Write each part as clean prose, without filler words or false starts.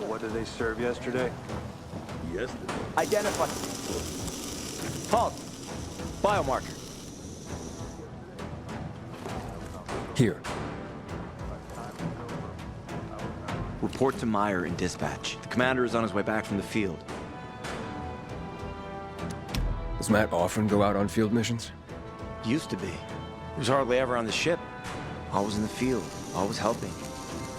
What did they serve yesterday? Yesterday? Identify. Halt. Biomarker. Here. Report to Meyer in dispatch. The commander is on his way back from the field. Does Matt often go out on field missions? Used to be. He was hardly ever on the ship. Always in the field, always helping.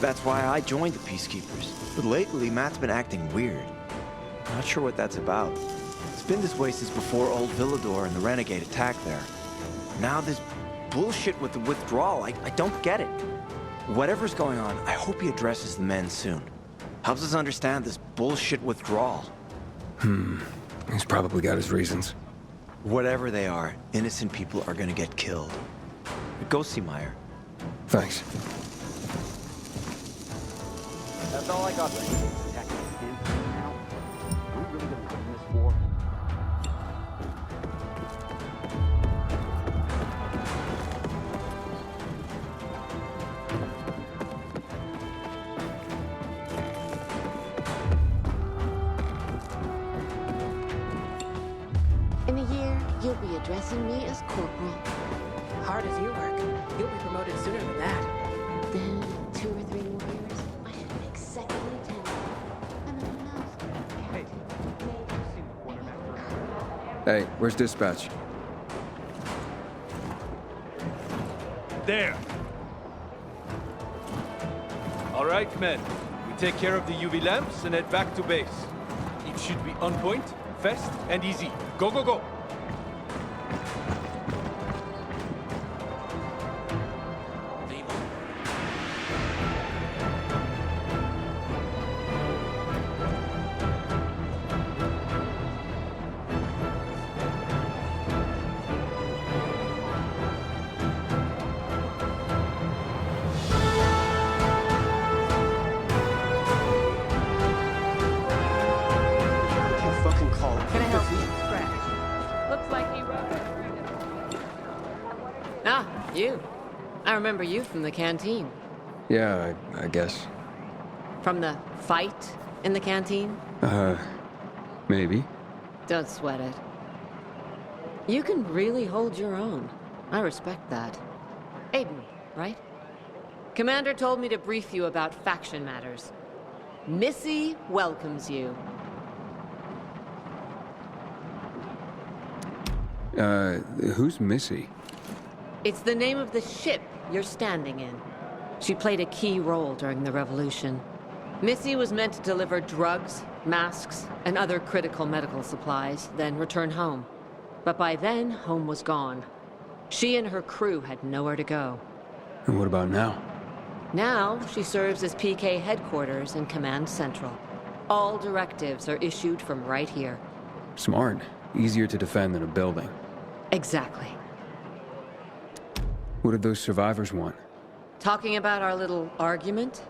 That's why I joined the Peacekeepers. But lately, Matt's been acting weird. Not sure what that's about. It's been this way since before old Villador and the Renegade attacked there. Now this bullshit with the withdrawal, I don't get it. Whatever's going on, I hope he addresses the men soon. Helps us understand this bullshit withdrawal. He's probably got his reasons. Whatever they are, innocent people are gonna get killed. But go see Meyer. Thanks. That's all I got. In a year, you'll be addressing me as corporal. Hard as you work, you'll be promoted sooner than that. Then 2 or 3 more years, I should make second lieutenant. And then who knows? Hey, where's dispatch? There. All right, men. We take care of the UV lamps and head back to base. It should be on point, fast, and easy. Go, go, go! You. I remember you from the canteen. Yeah, I guess. From the fight in the canteen? Maybe. Don't sweat it. You can really hold your own. I respect that. Aiden, right? Commander told me to brief you about faction matters. Missy welcomes you. Who's Missy? It's the name of the ship you're standing in. She played a key role during the revolution. Missy was meant to deliver drugs, masks, and other critical medical supplies, then return home. But by then, home was gone. She and her crew had nowhere to go. And what about now? Now, she serves as PK headquarters in Command Central. All directives are issued from right here. Smart. Easier to defend than a building. Exactly. What did those survivors want? Talking about our little argument?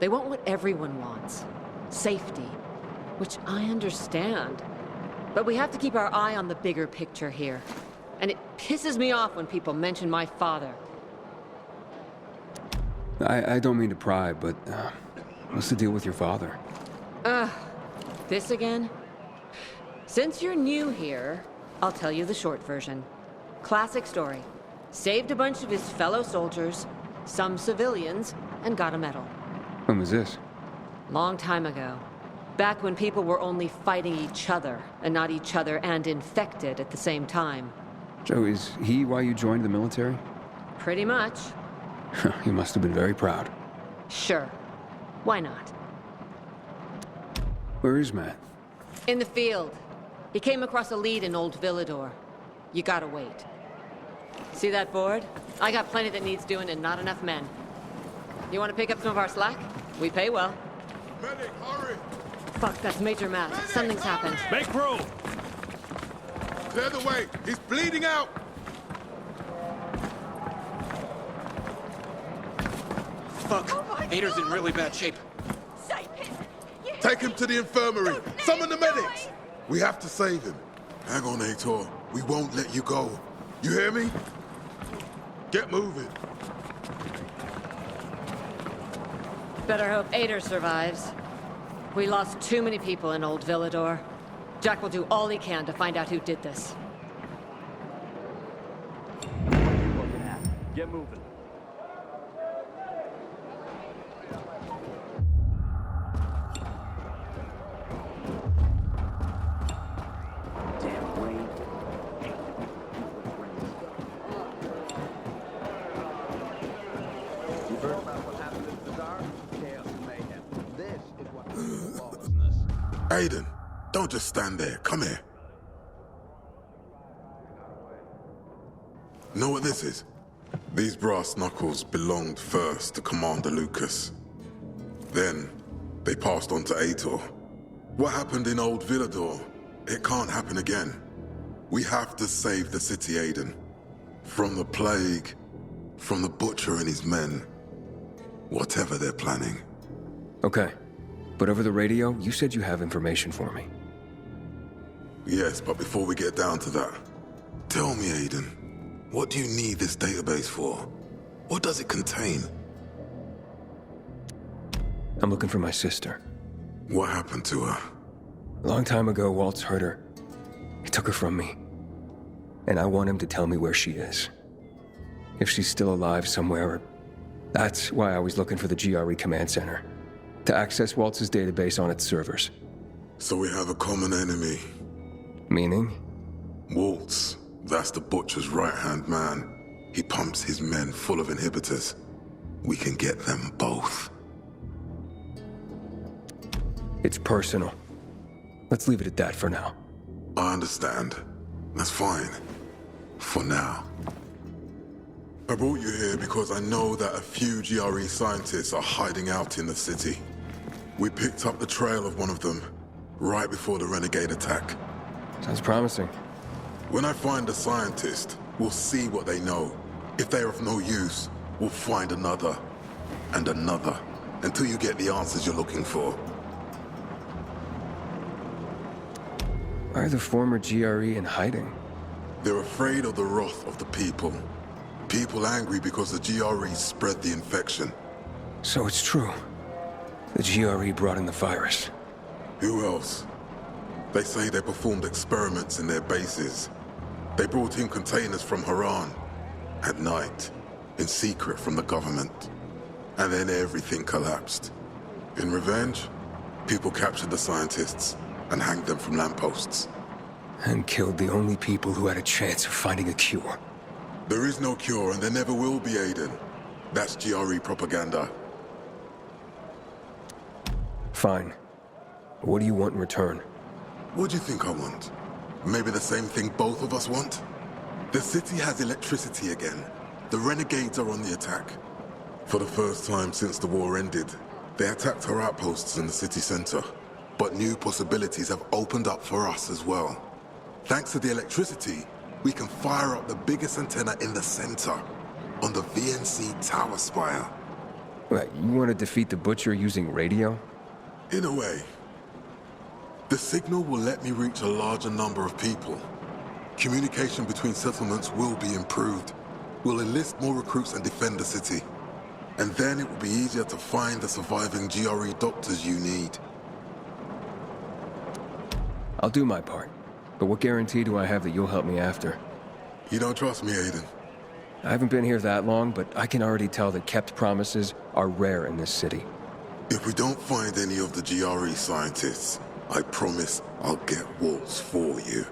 They want what everyone wants. Safety. Which I understand. But we have to keep our eye on the bigger picture here. And it pisses me off when people mention my father. I don't mean to pry, but what's the deal with your father? This again? Since you're new here, I'll tell you the short version. Classic story. Saved a bunch of his fellow soldiers, some civilians, and got a medal. When was this? Long time ago. Back when people were only fighting each other, and not each other and infected at the same time. So is he why you joined the military? Pretty much. He must have been very proud. Sure. Why not? Where is Matt? In the field. He came across a lead in Old Villador. You gotta wait. See that board? I got plenty that needs doing and not enough men. You want to pick up some of our slack? We pay well. Medic, hurry! Fuck, that's Major Matt. Something's happened. Make room! Clear the way! He's bleeding out! Fuck! Ader's in really bad shape. Take him to the infirmary. Summon the medics. We have to save him. Hang on, Ator. We won't let you go. You hear me? Get moving. Better hope Ader survives. We lost too many people in Old Villador. Jack will do all he can to find out who did this. Get moving. Aiden, don't just stand there. Come here. Know what this is? These brass knuckles belonged first to Commander Lucas. Then, they passed on to Ator. What happened in Old Villador, it can't happen again. We have to save the city, Aiden. From the plague, from the Butcher and his men. Whatever they're planning. Okay. But over the radio, you said you have information for me. Yes, but before we get down to that, tell me, Aiden, what do you need this database for? What does it contain? I'm looking for my sister. What happened to her? A long time ago, Waltz hurt her. He took her from me. And I want him to tell me where she is. If she's still alive somewhere. That's why I was looking for the GRE command center. To access Waltz's database on its servers. So we have a common enemy. Meaning? Waltz. That's the Butcher's right-hand man. He pumps his men full of inhibitors. We can get them both. It's personal. Let's leave it at that for now. I understand. That's fine. For now. I brought you here because I know that a few GRE scientists are hiding out in the city. We picked up the trail of one of them right before the renegade attack. Sounds promising. When I find a scientist, we'll see what they know. If they are of no use, we'll find another and another until you get the answers you're looking for. Why are the former GRE in hiding? They're afraid of the wrath of the people. People angry because the GRE spread the infection. So it's true. The GRE brought in the virus. Who else? They say they performed experiments in their bases. They brought in containers from Haran. At night. In secret from the government. And then everything collapsed. In revenge, people captured the scientists and hanged them from lampposts. And killed the only people who had a chance of finding a cure. There is no cure and there never will be, Aiden. That's GRE propaganda. Fine. What do you want in return? What do you think I want? Maybe the same thing both of us want? The city has electricity again. The renegades are on the attack. For the first time since the war ended, they attacked our outposts in the city center. But new possibilities have opened up for us as well. Thanks to the electricity, we can fire up the biggest antenna in the center, on the VNC tower spire. What, you want to defeat the Butcher using radio? In a way. The signal will let me reach a larger number of people. Communication between settlements will be improved. We'll enlist more recruits and defend the city. And then it will be easier to find the surviving GRE doctors you need. I'll do my part. But what guarantee do I have that you'll help me after? You don't trust me, Aiden? I haven't been here that long, but I can already tell that kept promises are rare in this city. If we don't find any of the GRE scientists, I promise I'll get Waltz for you.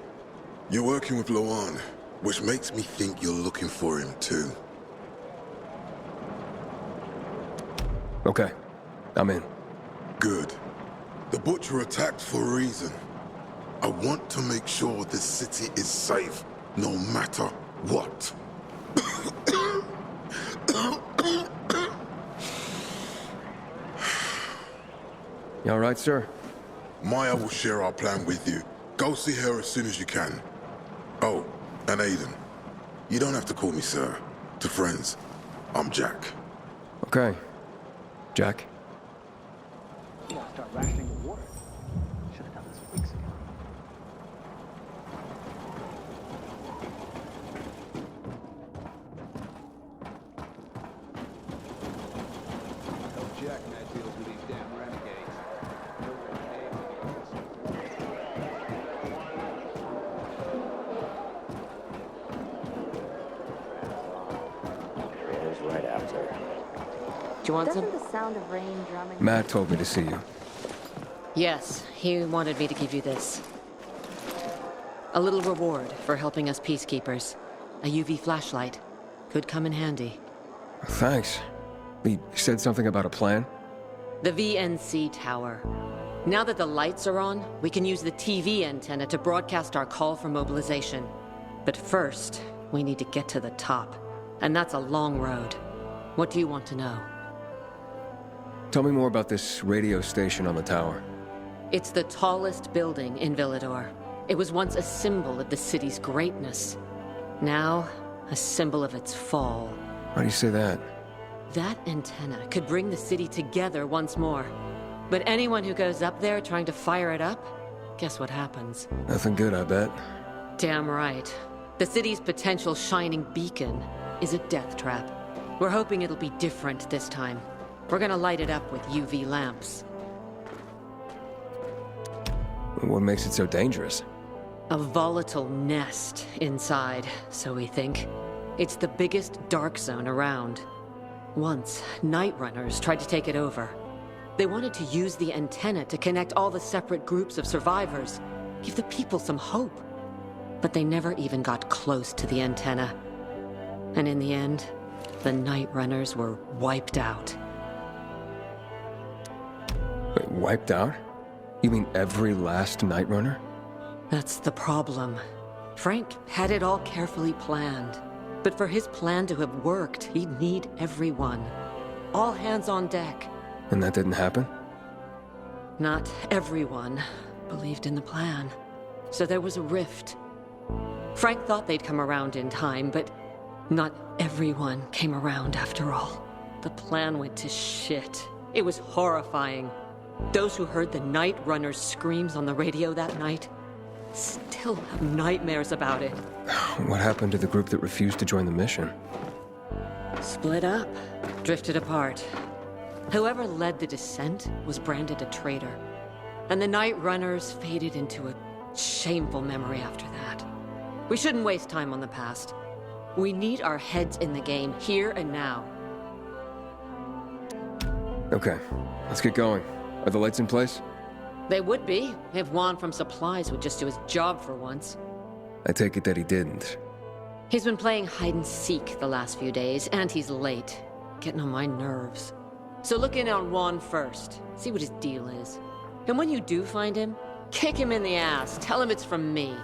You're working with Loan, which makes me think you're looking for him too. Okay, I'm in. Good. The Butcher attacked for a reason. I want to make sure this city is safe, no matter what. You all right, sir? Maya will share our plan with you. Go see her as soon as you can. Oh, and Aiden. You don't have to call me sir. To friends, I'm Jack. Okay. Jack? You gotta start rationing the water. Should have done this weeks ago. Jack Matt deals with these damn renegades. Trader's right after. Do you want Doesn't some? the sound of rain drumming... Matt told me to see you. Yes, he wanted me to give you this. A little reward for helping us peacekeepers. A UV flashlight. Could come in handy. Thanks. He said something about a plan? The VNC tower. Now that the lights are on, we can use the TV antenna to broadcast our call for mobilization. But first, we need to get to the top. And that's a long road. What do you want to know? Tell me more about this radio station on the tower. It's the tallest building in Villador. It was once a symbol of the city's greatness. Now, a symbol of its fall. Why do you say that? That antenna could bring the city together once more. But anyone who goes up there trying to fire it up, guess what happens? Nothing good, I bet. Damn right. The city's potential shining beacon is a death trap. We're hoping it'll be different this time. We're gonna light it up with UV lamps. What makes it so dangerous? A volatile nest inside, so we think. It's the biggest dark zone around. Once, night runners tried to take it over. They wanted to use the antenna to connect all the separate groups of survivors, give the people some hope. But they never even got close to the antenna. And in the end, the night runners were wiped out. Wait, wiped out? You mean every last Night Runner? That's the problem. Frank had it all carefully planned. But for his plan to have worked, he'd need everyone. All hands on deck. And that didn't happen? Not everyone believed in the plan. So there was a rift. Frank thought they'd come around in time, but not everyone came around after all. The plan went to shit. It was horrifying. Those who heard the Night Runner's screams on the radio that night still have nightmares about it. What happened to the group that refused to join the mission? Split up, drifted apart. Whoever led the descent was branded a traitor. And the Night Runners faded into a shameful memory after that. We shouldn't waste time on the past. We need our heads in the game, here and now. Okay, let's get going. Are the lights in place? They would be, if Juan from Supplies would just do his job for once. I take it that he didn't. He's been playing hide and seek the last few days, and he's late. Getting on my nerves. So look in on Juan first, see what his deal is. And when you do find him, kick him in the ass, tell him it's from me.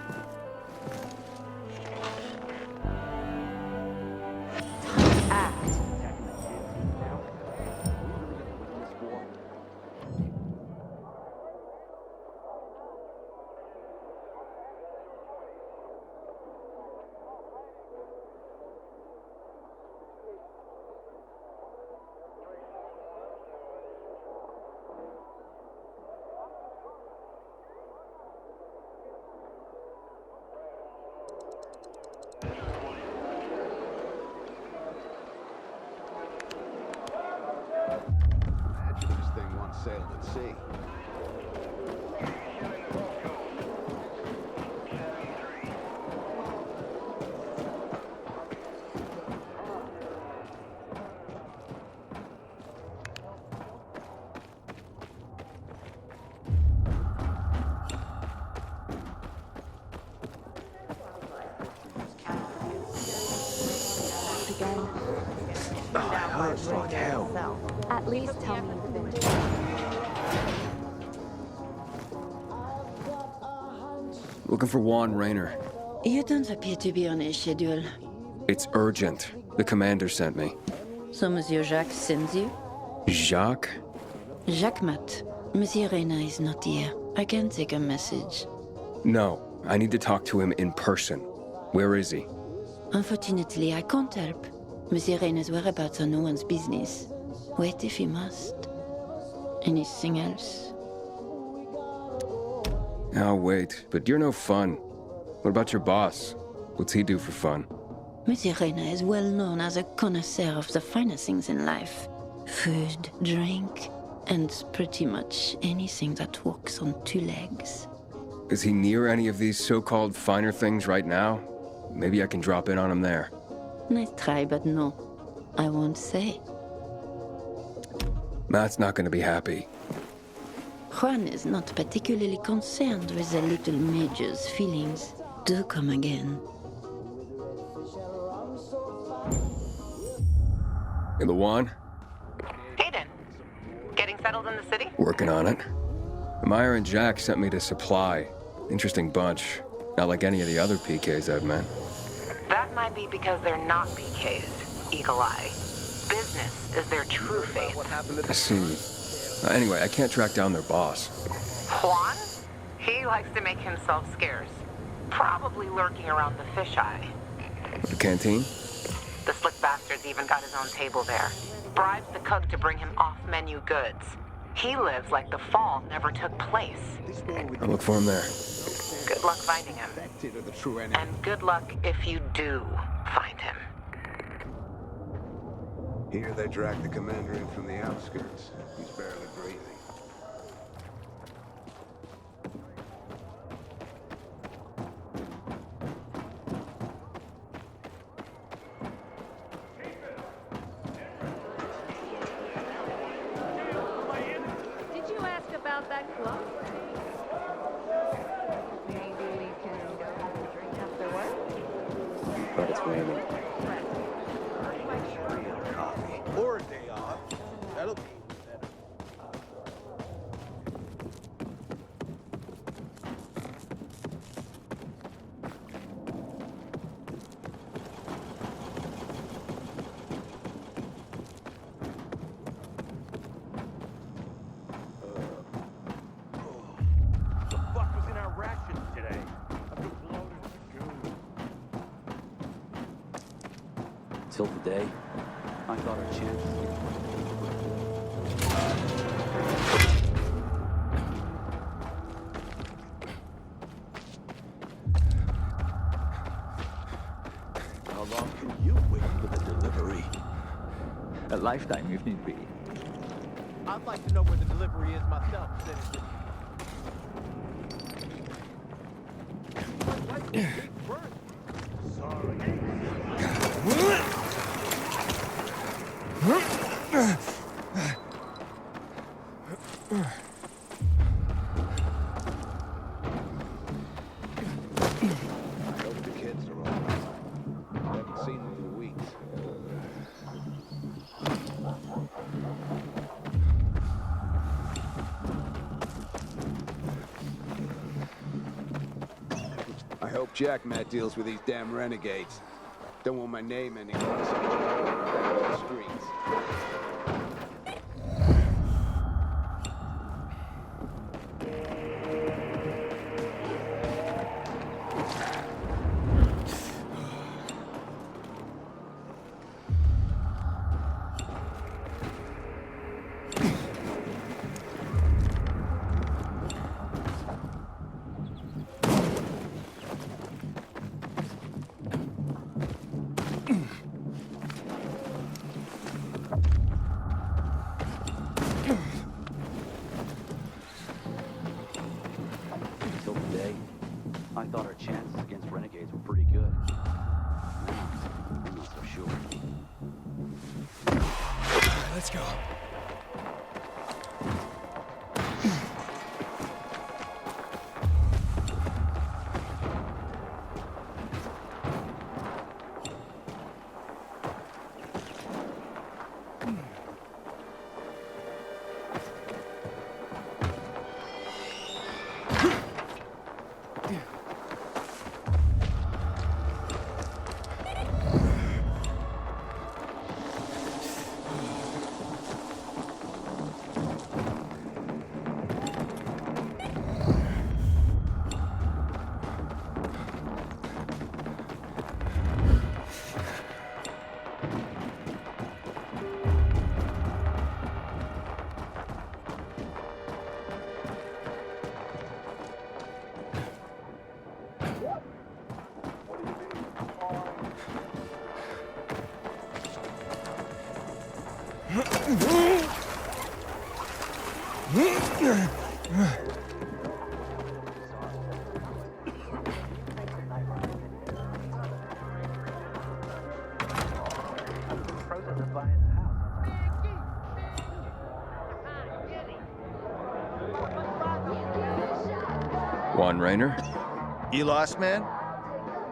This thing once sailed at sea. Again. Hurts like hell. At least tell me you've been. Looking for Juan Rayner. You don't appear to be on a schedule. It's urgent. The commander sent me. So Monsieur Jacques sends you? Jacques? Jacques Mat. Monsieur Reina is not here. I can take a message. No, I need to talk to him in person. Where is he? Unfortunately, I can't help. Monsieur Reina's whereabouts are no one's business. Wait if he must. Anything else? I'll wait, but you're no fun. What about your boss? What's he do for fun? Monsieur Reyna is well known as a connoisseur of the finer things in life. Food, drink, and pretty much anything that walks on two legs. Is he near any of these so-called finer things right now? Maybe I can drop in on him there. Nice try, but no. I won't say. Matt's not gonna be happy. Juan is not particularly concerned with the little major's feelings. Do come again. In the Luan? Hayden, getting settled in the city? Working on it. Meyer and Jack sent me to Supply. Interesting bunch. Not like any of the other PKs I've met. That might be because they're not PKs, Eagle Eye. Business is their true faith. I see. Anyway, I can't track down their boss. Juan? He likes to make himself scarce. Probably lurking around the fisheye. The canteen? The slick bastard's even got his own table there. Bribes the cook to bring him off-menu goods. He lives like the fall never took place. I'll look for him there. Good luck finding him. And good luck if you do find him. Here they drag the commander in from the outskirts. He's barely breathing. Did you ask about that club? Maybe we can go have a drink after work? But it's raining. Coffee. Or a day off. That'll be better. The fuck was in our rations today? I've been bloated for good. Till today, I thought our chance. How long can you wait for the delivery? A lifetime if need be. I'd like to know where the delivery is myself, Citizen. I hope the kids are all right. I haven't seen them for weeks. I hope Jack Matt deals with these damn renegades. Don't want my name anywhere on some down the streets. Till today, I thought our chances against renegades were pretty good. Now, I'm not so sure. Let's go. Juan Raynor? You lost, man?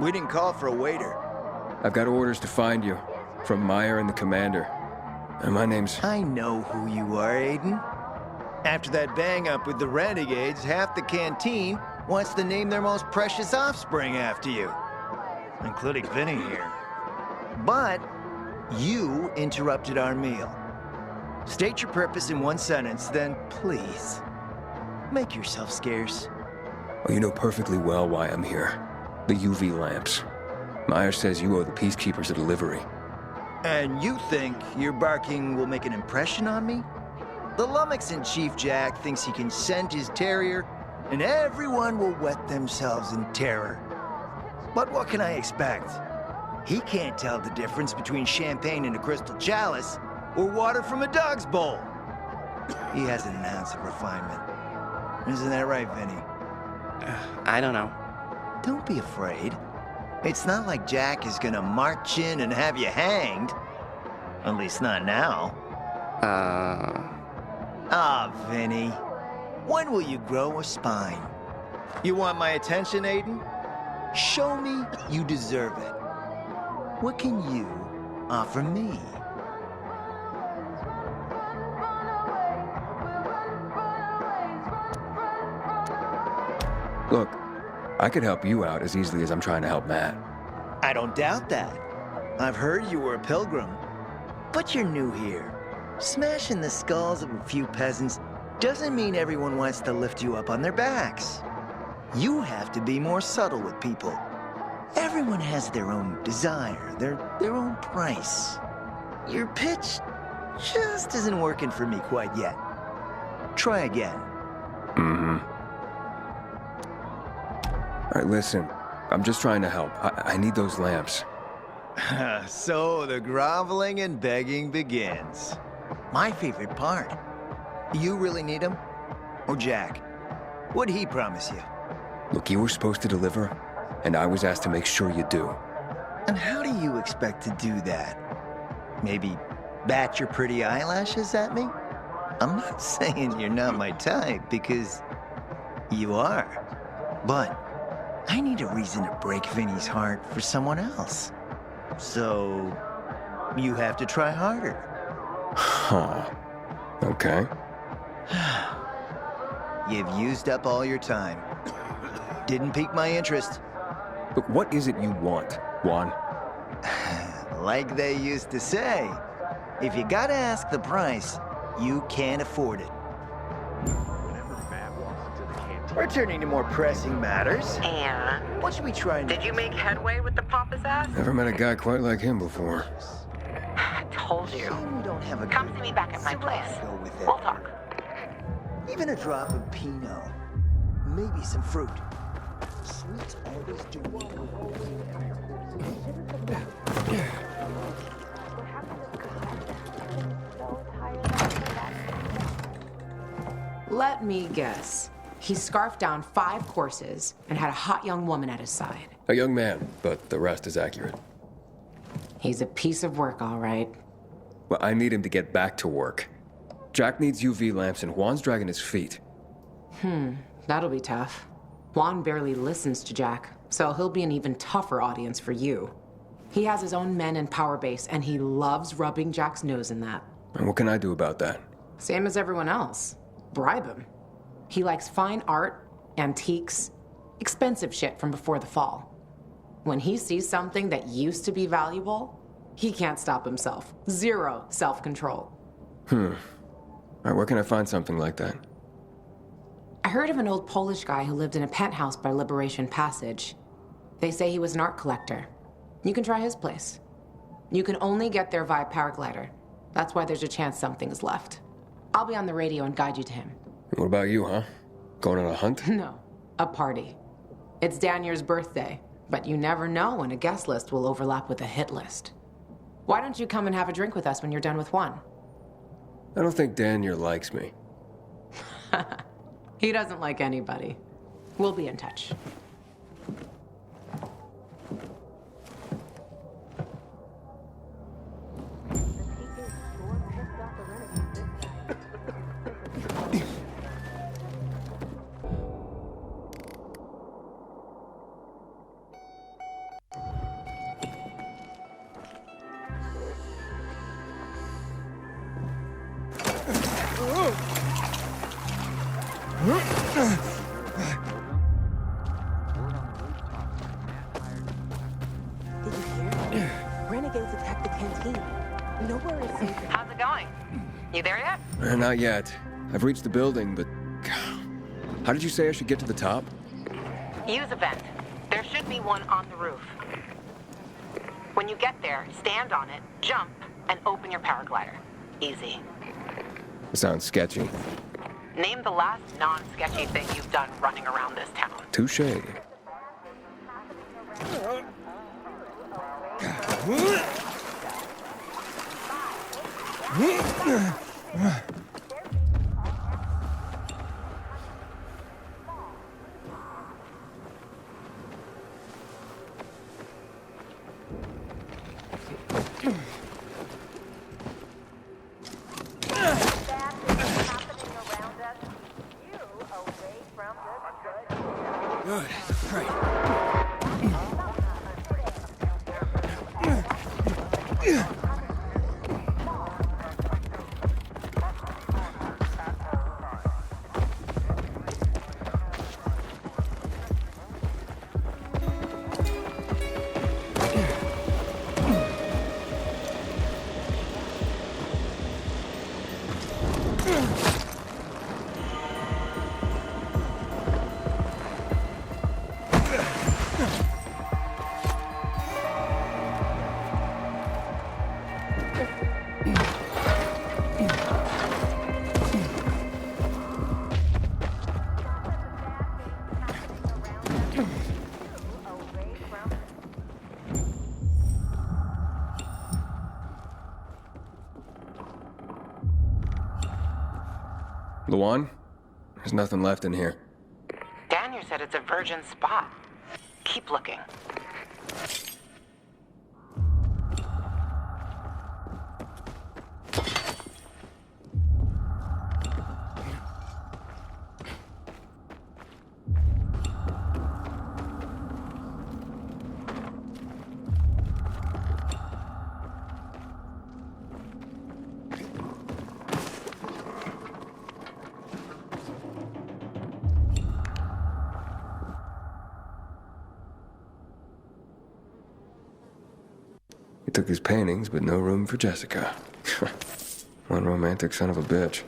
We didn't call for a waiter. I've got orders to find you. From Meyer and the commander. And my name's... I know who you are, Aiden. After that bang-up with the Renegades, half the canteen wants to name their most precious offspring after you. Including Vinny here. But you interrupted our meal. State your purpose in one sentence, then please, make yourself scarce. Oh, you know perfectly well why I'm here. The UV lamps. Meyer says you owe the Peacekeepers a delivery. And you think your barking will make an impression on me? The Lummox-in-Chief Jack thinks he can scent his terrier, and everyone will wet themselves in terror. But what can I expect? He can't tell the difference between champagne in a crystal chalice or water from a dog's bowl. He hasn't an ounce of refinement. Isn't that right, Vinny? I don't know. Don't be afraid. It's not like Jack is gonna march in and have you hanged. At least not now. Vinny. When will you grow a spine? You want my attention, Aiden? Show me you deserve it. What can you offer me? Look, I could help you out as easily as I'm trying to help Matt. I don't doubt that. I've heard you were a pilgrim. But you're new here. Smashing the skulls of a few peasants doesn't mean everyone wants to lift you up on their backs. You have to be more subtle with people. Everyone has their own desire, their own price. Your pitch just isn't working for me quite yet. Try again. All right, listen. I'm just trying to help. I need those lamps. So the groveling and begging begins. My favorite part. You really need him? Or Jack? What'd he promise you? Look, you were supposed to deliver, and I was asked to make sure you do. And how do you expect to do that? Maybe bat your pretty eyelashes at me? I'm not saying you're not my type, because you are. But I need a reason to break Vinny's heart for someone else. So you have to try harder. Huh. Okay. You've used up all your time. Didn't pique my interest. But what is it you want, Juan? Like they used to say, if you gotta ask the price, you can't afford it. Returning to more pressing matters. And What should we try next? did you make headway with the pompous ass? Never met a guy quite like him before. I told you. Shame we don't have a Come good see me back at my cigar place. to go with it. We'll talk. Even a drop of Pinot. Maybe some fruit. Sweets always do. Let me guess. He scarfed down 5 courses and had a hot young woman at his side. A young man, but the rest is accurate. He's a piece of work, all right. Well, I need him to get back to work. Jack needs UV lamps, and Juan's dragging his feet. That'll be tough. Juan barely listens to Jack, so he'll be an even tougher audience for you. He has his own men and power base, and he loves rubbing Jack's nose in that. And what can I do about that? Same as everyone else. Bribe him. He likes fine art, antiques, expensive shit from before the fall. When he sees something that used to be valuable, he can't stop himself. 0 self-control. All right, where can I find something like that? I heard of an old Polish guy who lived in a penthouse by Liberation Passage. They say he was an art collector. You can try his place. You can only get there via paraglider. That's why there's a chance something's left. I'll be on the radio and guide you to him. What about you, huh? Going on a hunt? No, a party. It's Danier's birthday, but you never know when a guest list will overlap with a hit list. Why don't you come and have a drink with us when you're done with one? I don't think Daniel likes me. He doesn't like anybody. We'll be in touch. Renegades attacked the canteen. Nowhere is safe. How's it going? You there yet? Not yet. I've reached the building, but... How did you say I should get to the top? Use a vent. There should be one on the roof. When you get there, stand on it, jump, and open your paraglider. Easy. Sounds sketchy. Name the last non-sketchy thing you've done running around this town. Touché. Good. Great. Luan? There's nothing left in here. Daniel said it's a virgin spot. Keep looking. He took his paintings, but no room for Jessica. One romantic son of a bitch.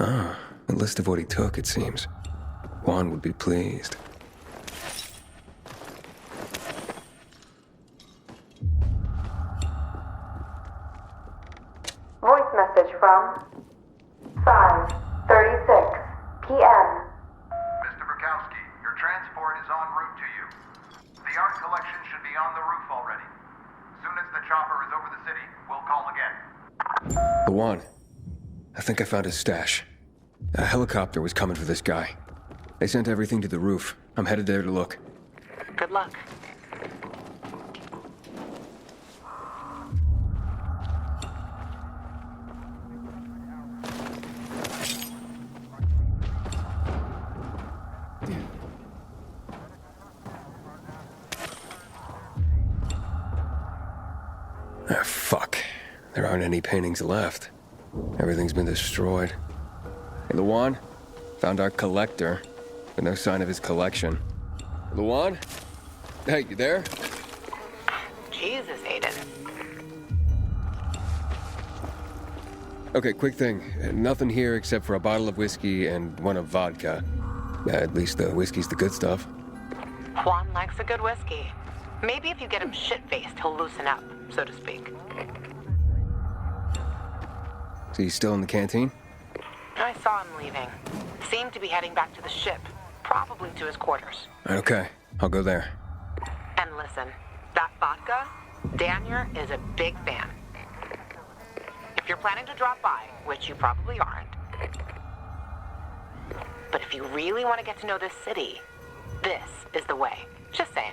Ah, a list of what he took, it seems. Juan would be pleased. Voice message from 5:36 p.m. Mr. Bukowski, your transport is en route to you. The art collection should be on the roof already. As soon as the chopper is over the city, we'll call again. Juan, I think I found his stash. A helicopter was coming for this guy. They sent everything to the roof. I'm headed there to look. Good luck. Ah, fuck. There aren't any paintings left. Everything's been destroyed. Hey, Luan? Found our collector, but no sign of his collection. Luan? Hey, you there? Jesus, Aiden. Okay, quick thing. Nothing here except for a bottle of whiskey and one of vodka. At least the whiskey's the good stuff. Juan likes a good whiskey. Maybe if you get him shit-faced, he'll loosen up, so to speak. So he's still in the canteen? I saw him leaving. Seemed to be heading back to the ship, probably to his quarters. Okay, I'll go there. And listen, that vodka, Daniel is a big fan. If you're planning to drop by, which you probably aren't, but if you really want to get to know this city, this is the way. Just saying.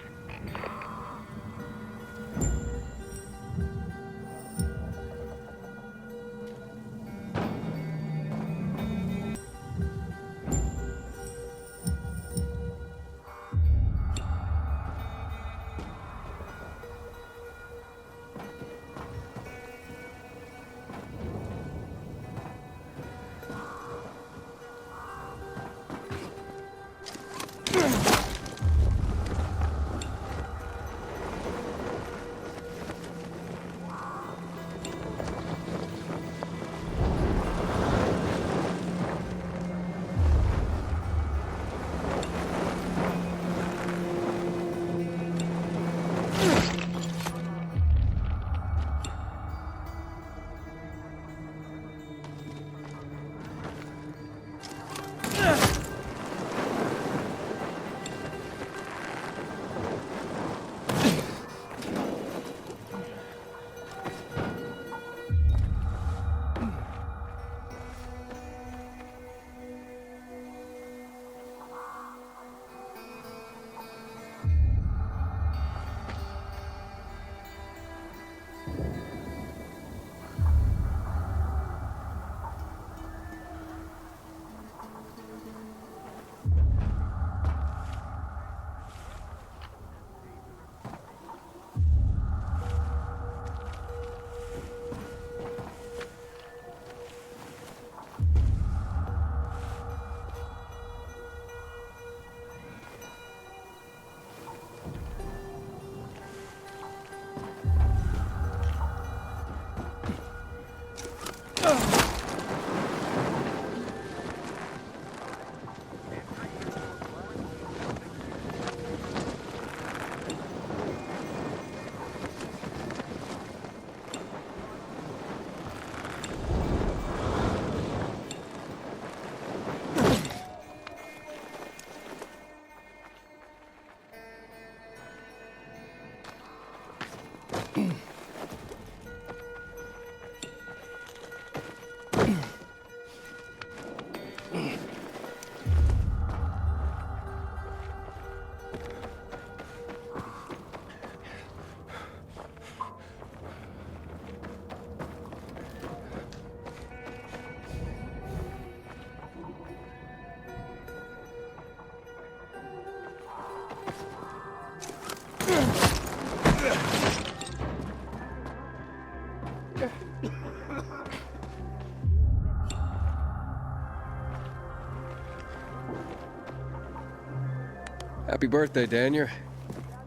Happy birthday, Daniel.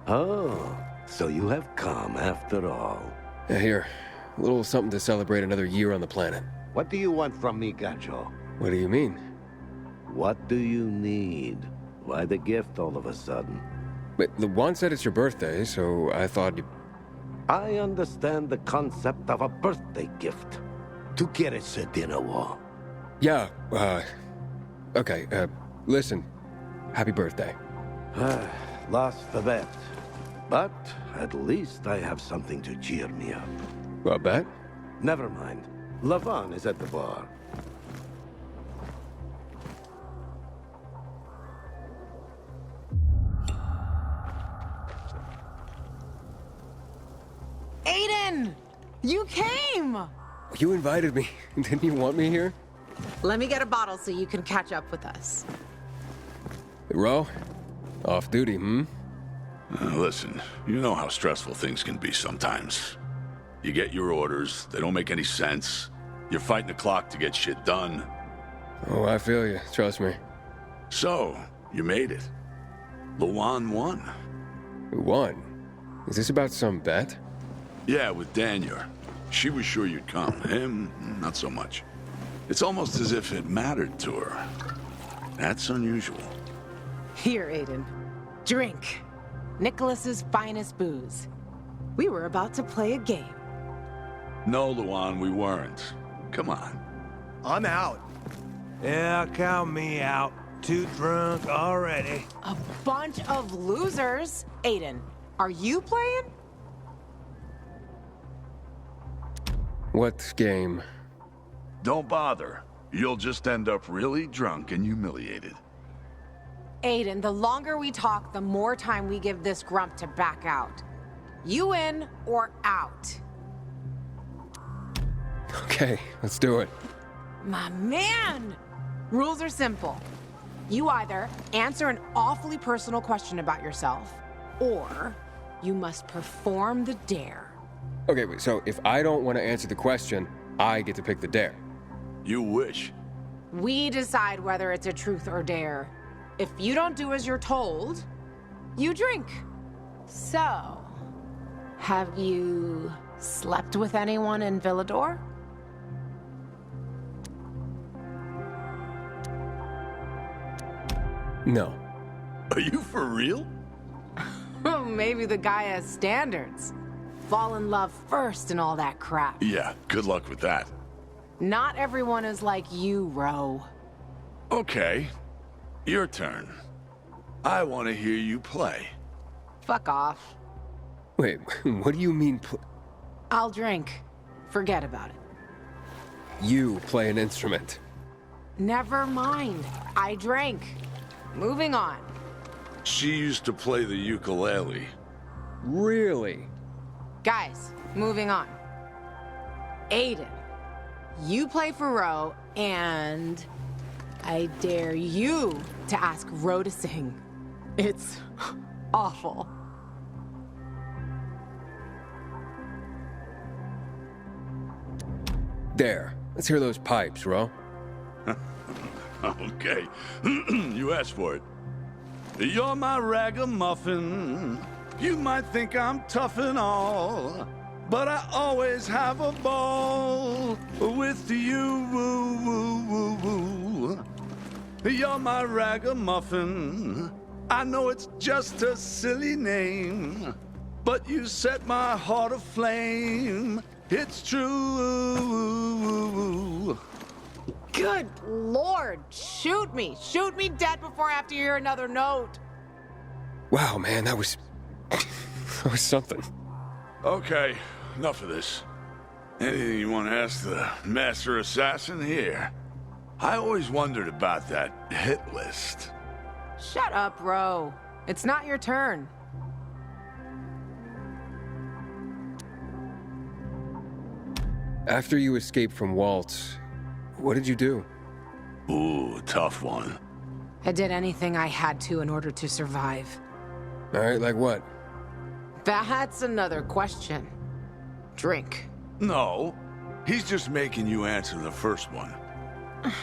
Oh, so you have come after all. Yeah, here. A little something to celebrate another year on the planet. What do you want from me, Gacho? What do you mean? What do you need? Why the gift all of a sudden? But the Juan said it's your birthday, so I thought you... I understand the concept of a birthday gift. Tu quieres dinner war? Yeah, okay, listen. Happy birthday. Lost the bet. But at least I have something to cheer me up. A bet? Never mind. Lavon is at the bar. Aiden! You came! You invited me. Didn't you want me here? Let me get a bottle so you can catch up with us. Ro? Off duty, Listen, you know how stressful things can be sometimes. You get your orders, they don't make any sense. You're fighting the clock to get shit done. Oh, I feel you. Trust me. So, you made it. Luan won. Who won? Is this about some bet? Yeah, with Daniel. She was sure you'd come. Him, not so much. It's almost as if it mattered to her. That's unusual. Here, Aiden. Drink. Nicholas's finest booze. We were about to play a game. No, Luan, we weren't. Come on. I'm out. Yeah, count me out. Too drunk already. A bunch of losers. Aiden, are you playing? What game? Don't bother. You'll just end up really drunk and humiliated. Aiden, the longer we talk, the more time we give this grump to back out. You in or out? Okay, let's do it. My man! Rules are simple. You either answer an awfully personal question about yourself, or you must perform the dare. Okay, wait, so if I don't want to answer the question, I get to pick the dare. You wish. We decide whether it's a truth or dare. If you don't do as you're told, you drink. So, have you slept with anyone in Villador? No. Are you for real? Maybe the guy has standards. Fall in love first and all that crap. Yeah, good luck with that. Not everyone is like you, Ro. Okay, your turn. I want to hear you play. Fuck off. Wait, what do you mean I'll drink. Forget about it. You play an instrument? Never mind. I drank. Moving on. She used to play the ukulele. Really? Guys, moving on. Aiden, you play for Ro, and I dare you to ask Ro to sing. It's awful. There. Let's hear those pipes, Ro. Okay, you asked for it. You're my ragamuffin. You might think I'm tough and all, but I always have a ball with you. Woo, woo, woo, woo. You're my ragamuffin. I know it's just a silly name, but you set my heart aflame. It's true. Good Lord, shoot me. Shoot me dead before I have to hear another note. Wow, man, that was something. Okay, enough of this. Anything you want to ask the master assassin here? I always wondered about that hit list. Shut up, Ro. It's not your turn. After you escaped from Waltz, what did you do? Ooh, tough one. I did anything I had to in order to survive. All right, like what? That's another question. Drink. No, he's just making you answer the first one.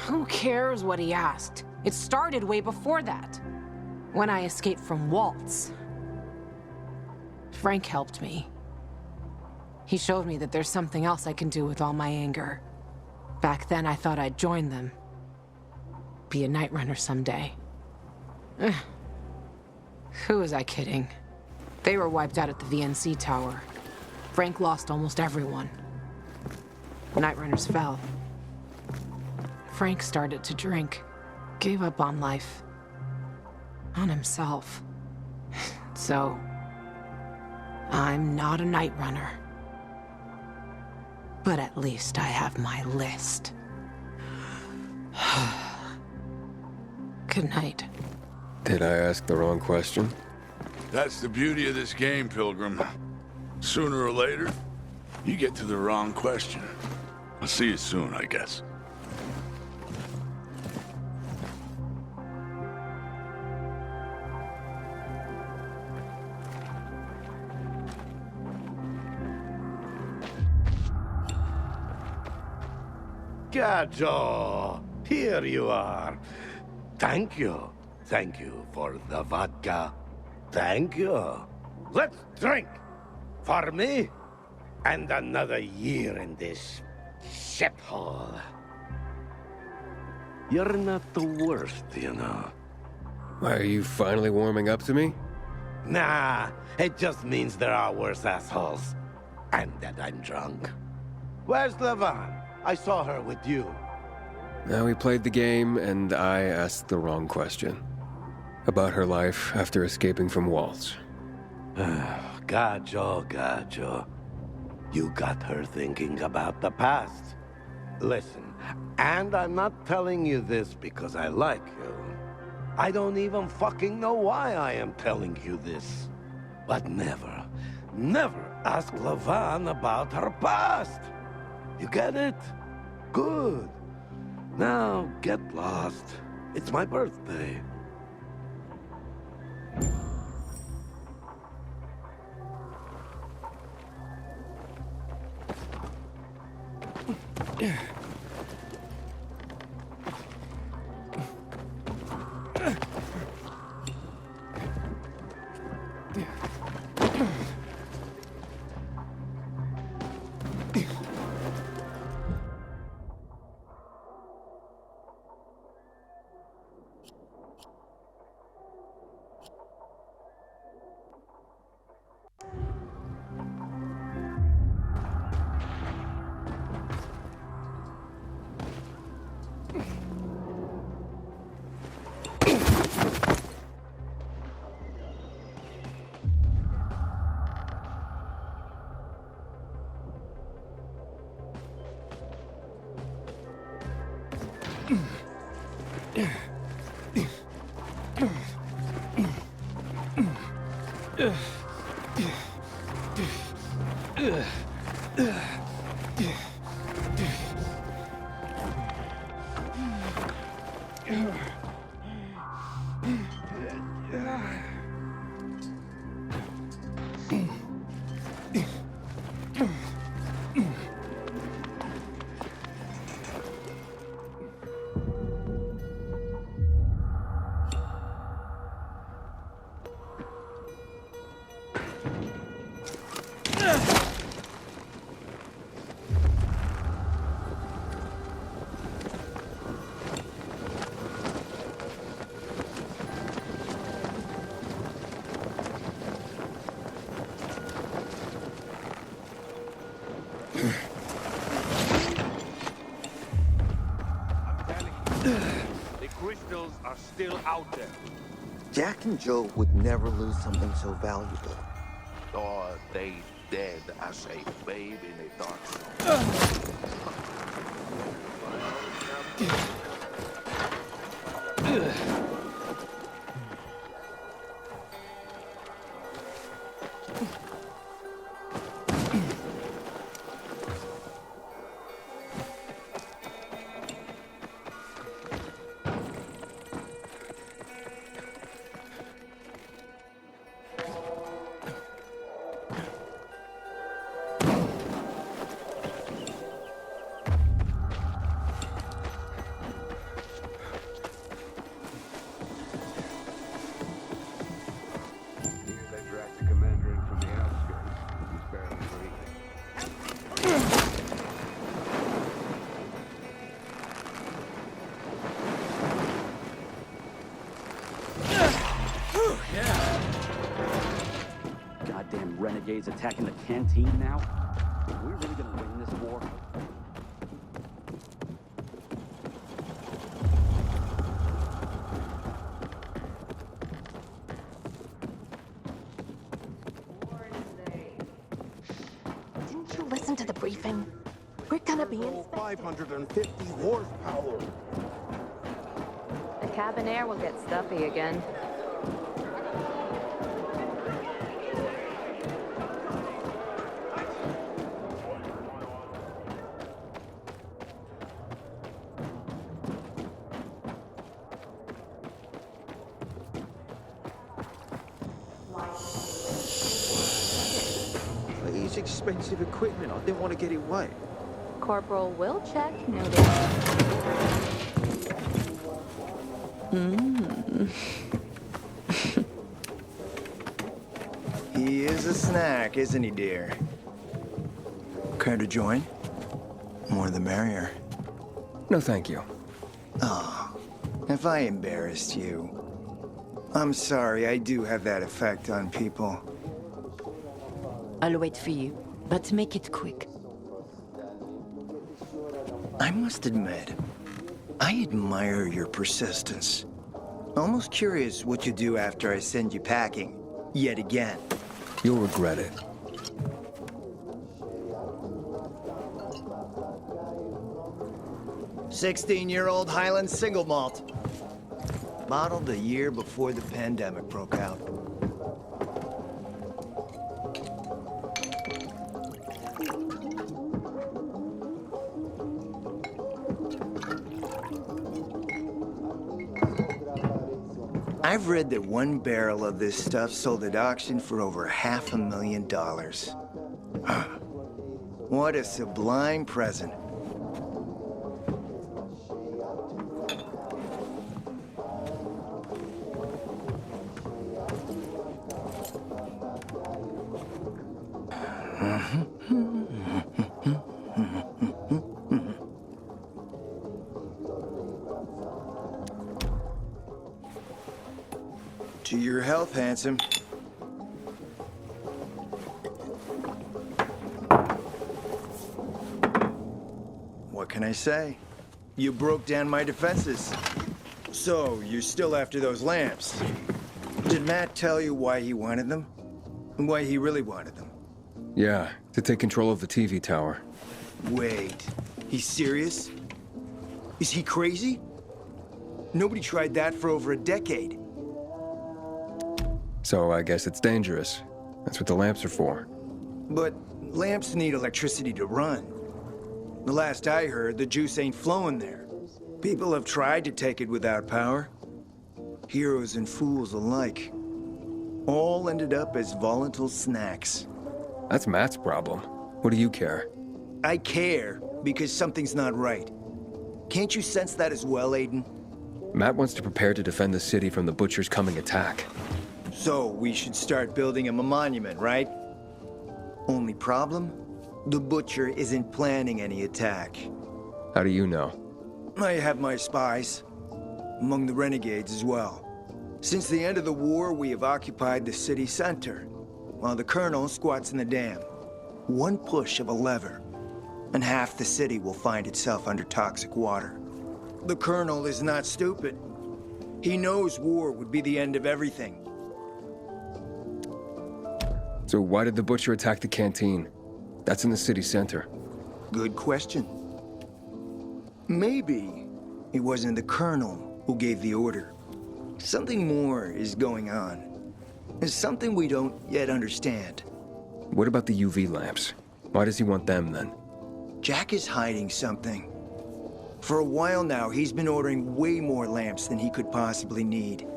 Who cares what he asked? It started way before that. When I escaped from Waltz. Frank helped me. He showed me that there's something else I can do with all my anger. Back then, I thought I'd join them. Be a night runner someday. Who was I kidding? They were wiped out at the VNC tower. Frank lost almost everyone. Night runners fell. Frank started to drink. Gave up on life. On himself. So, I'm not a night runner. But at least I have my list. Good night. Did I ask the wrong question? That's the beauty of this game, Pilgrim. Sooner or later, you get to the wrong question. I'll see you soon, I guess. Gajo, here you are. Thank you. Thank you for the vodka. Thank you. Let's drink. For me And another year in this shithole. You're not the worst, you know. Why, are you finally warming up to me? Nah, it just means there are worse assholes. And that I'm drunk. Where's Levan? I saw her with you. Now we played the game, and I asked the wrong question. About her life after escaping from Waltz. Gajo. You got her thinking about the past. Listen, and I'm not telling you this because I like you. I don't even fucking know why I am telling you this. But never ask Levan about her past. You get it? Good. Now, get lost. It's my birthday. Are still out there. Jack and Joe would never lose something so valuable. Or they dead as a babe in a dark Renegades attacking the canteen now? Are we really gonna win this war? Didn't you listen to the briefing? We're gonna be in 550 horsepower. The cabin air will get stuffy again. It's expensive equipment. I didn't want to get it wet. Corporal will check, noted. He is a snack, isn't he, dear? Care to join? More the merrier. No, thank you. Oh, if I embarrassed you. I'm sorry, I do have that effect on people. I'll wait for you, but make it quick. I must admit, I admire your persistence. Almost curious what you do after I send you packing, yet again. You'll regret it. "16-year-old Highland single malt. Bottled a year before the pandemic broke out. I've read that one barrel of this stuff sold at auction for over $500,000. What a sublime present. To your health, handsome. What can I say? You broke down my defenses. So, you're still after those lamps. Did Matt tell you why he wanted them? And why he really wanted them? Yeah, to take control of the TV tower. Wait, he's serious? Is he crazy? Nobody tried that for over a decade. So I guess it's dangerous. That's what the lamps are for. But lamps need electricity to run. The last I heard, the juice ain't flowing there. People have tried to take it without power. Heroes and fools alike. All ended up as volatile snacks. That's Matt's problem. What do you care? I care because something's not right. Can't you sense that as well, Aiden? Matt wants to prepare to defend the city from the Butcher's coming attack. So we should start building him a monument, right? Only problem? The Butcher isn't planning any attack. How do you know? I have my spies. Among the renegades as well. Since the end of the war, we have occupied the city center, while the Colonel squats in the dam. One push of a lever, and half the city will find itself under toxic water. The Colonel is not stupid. He knows war would be the end of everything. So why did the Butcher attack the canteen? That's in the city center. Good question. Maybe it wasn't the Colonel who gave the order. Something more is going on. It's something we don't yet understand. What about the UV lamps? Why does he want them then? Jack is hiding something. For a while now, he's been ordering way more lamps than he could possibly need.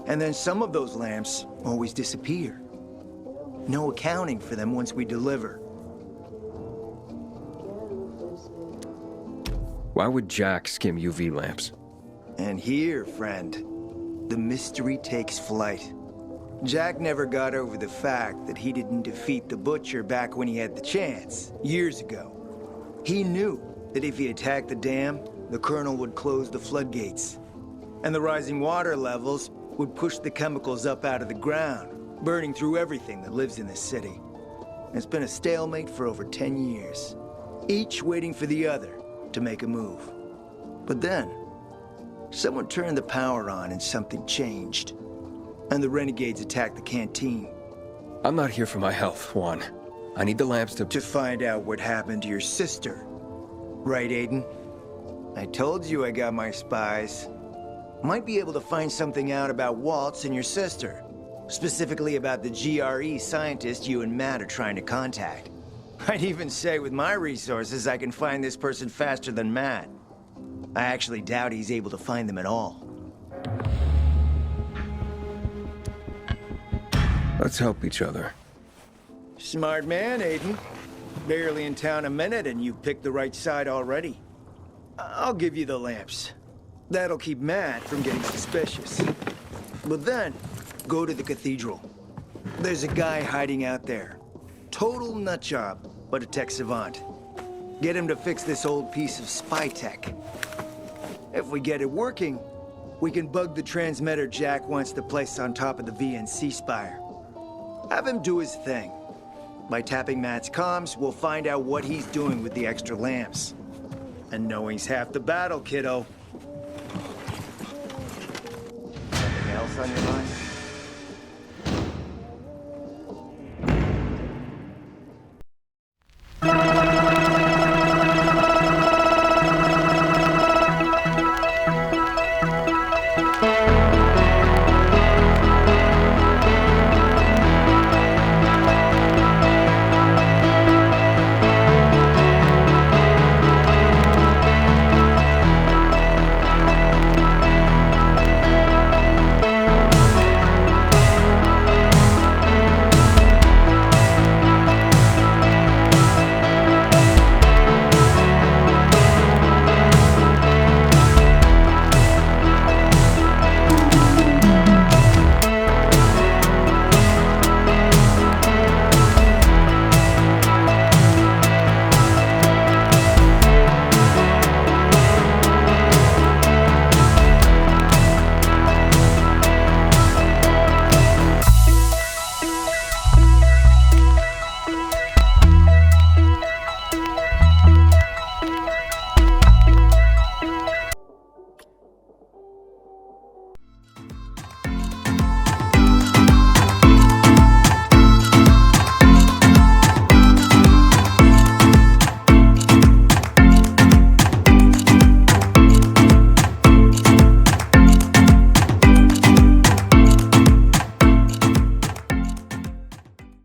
And then some of those lamps always disappear. No accounting for them once we deliver. Why would Jack skim UV lamps? And here, friend, the mystery takes flight. Jack never got over the fact that he didn't defeat the Butcher back when he had the chance, years ago. He knew that if he attacked the dam, the Colonel would close the floodgates. And the rising water levels would push the chemicals up out of the ground, burning through everything that lives in the city. It's been a stalemate for over 10 years, each waiting for the other to make a move. But then, someone turned the power on and something changed. And the renegades attacked the canteen. I'm not here for my health, Juan. I need the lamps to find out what happened to your sister. Right, Aiden? I told you I got my spies. Might be able to find something out about Waltz and your sister. Specifically about the GRE scientist you and Matt are trying to contact. I'd even say with my resources I can find this person faster than Matt. I actually doubt he's able to find them at all. Let's help each other. Smart man, Aiden. Barely in town a minute and you picked the right side already. I'll give you the lamps. That'll keep Matt from getting suspicious. But then, go to the cathedral. There's a guy hiding out there. Total nutjob. but a tech savant. Get him to fix this old piece of spy tech. If we get it working, we can bug the transmitter Jack wants to place on top of the VNC spire. Have him do his thing. By tapping Matt's comms, we'll find out what he's doing with the extra lamps. And knowing's half the battle, kiddo. Something else on your mind?